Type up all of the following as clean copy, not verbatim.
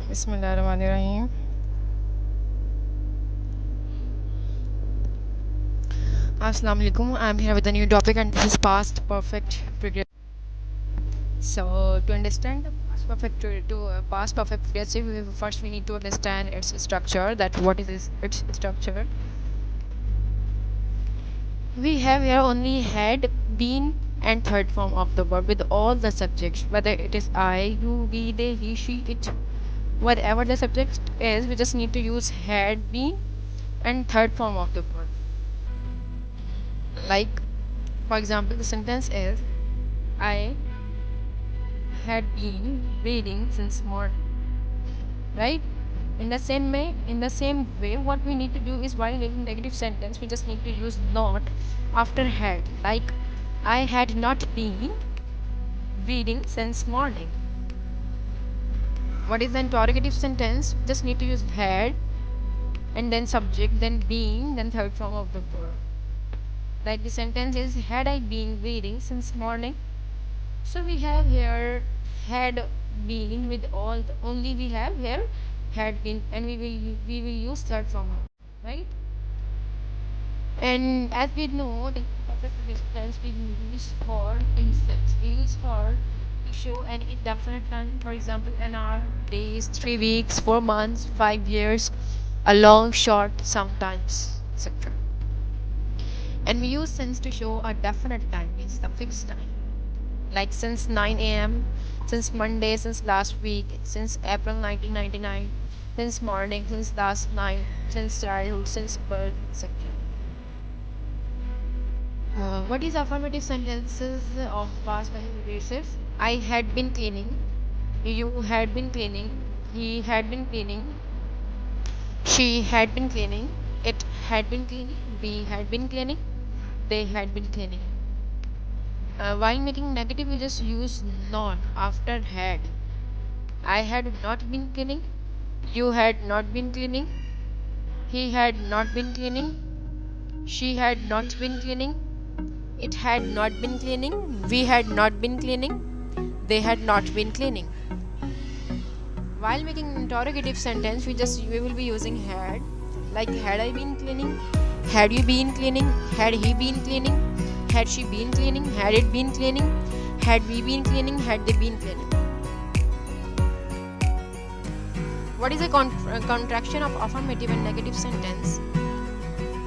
Bismillahirrahmanirrahim. Assalamu alaikum. I'm here with a new topic, and this is past perfect progressive. So, to understand the past perfect progressive, first we need to understand its structure. That what is its structure? We have here only had, been, and third form of the verb with all the subjects, whether it is I, you, we, they, he, she, it, whatever the subject is. We just need to use had, been, and third form of the verb. Like, for example, the sentence is I had been reading since morning, right? In the same way, what we need to do is while making negative sentence, we just need to use not after had. Like, I had not been reading since morning. What is the interrogative sentence? Just need to use had and then subject, then being, then third form of the verb. Like the sentence is had I been reading since morning. So we have here had been with all only we have here had been, and we will use third form, right? And as we know, the perfect distance we use for instance we use for to show an indefinite time. For example, an hour, days, 3 weeks, 4 months, 5 years, a long, short, sometimes, etc. And we use since to show a definite time, means the fixed time, like since 9 a.m., since Monday, since last week, since April 1999, since morning, since last night, since childhood, since birth, etc. What is affirmative sentences of past participle? I had been cleaning, you had been cleaning, he had been cleaning, she had been cleaning, it had been cleaning, we had been cleaning, they had been cleaning. While making negative, we just use not after had. I had not been cleaning, you had not been cleaning, he had not been cleaning, she had not been cleaning, it had not been cleaning, we had not been cleaning, they had not been cleaning. While making interrogative sentence, we will be using had, like had I been cleaning, had you been cleaning, had he been cleaning, had she been cleaning, had it been cleaning, had we been cleaning, had they been cleaning. What is a contraction of affirmative and negative sentence?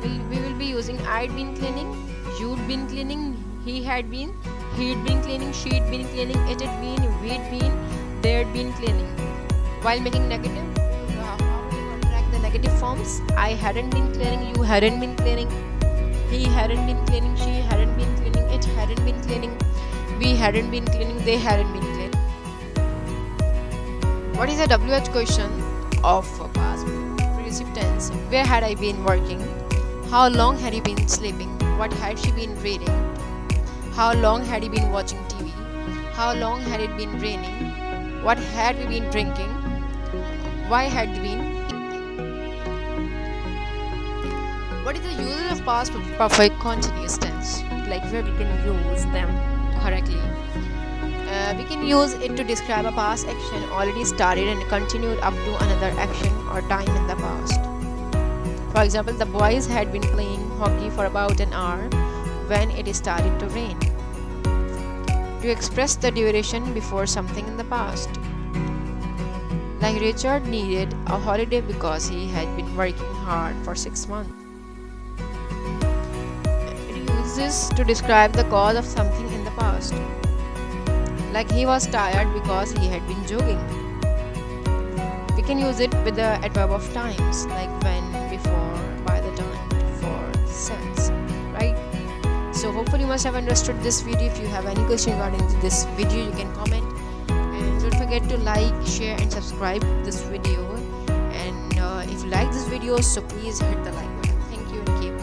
We will be using I'd been cleaning, you'd been cleaning, he had been, he'd been cleaning, she'd been cleaning, it had been, we'd been, they'd been cleaning. While making negative, how do you contract the negative forms? I hadn't been cleaning, you hadn't been cleaning, he hadn't been cleaning, she hadn't been cleaning, it hadn't been cleaning, we hadn't been cleaning, they hadn't been cleaning. What is the WH question of past progressive tense? Where had I been working? How long had he been sleeping? What had she been reading? How long had he been watching TV? How long had it been raining? What had we been drinking? Why had we been eating? What is the usage of past perfect continuous tense? Like where we can use them correctly. We can use it to describe a past action already started and continued up to another action or time in the past. For example, the boys had been playing hockey for about an hour when it started to rain. To express the duration before something in the past. Like Richard needed a holiday because he had been working hard for 6 months. It uses to describe the cause of something in the past. Like he was tired because he had been jogging. We can use it with the adverb of times, like when, before, by the time, for, since, right? So hopefully you must have understood this video. If you have any question regarding this video, you can comment. And don't forget to like, share and subscribe this video. And if you like this video, so please hit the like button. Thank you and keep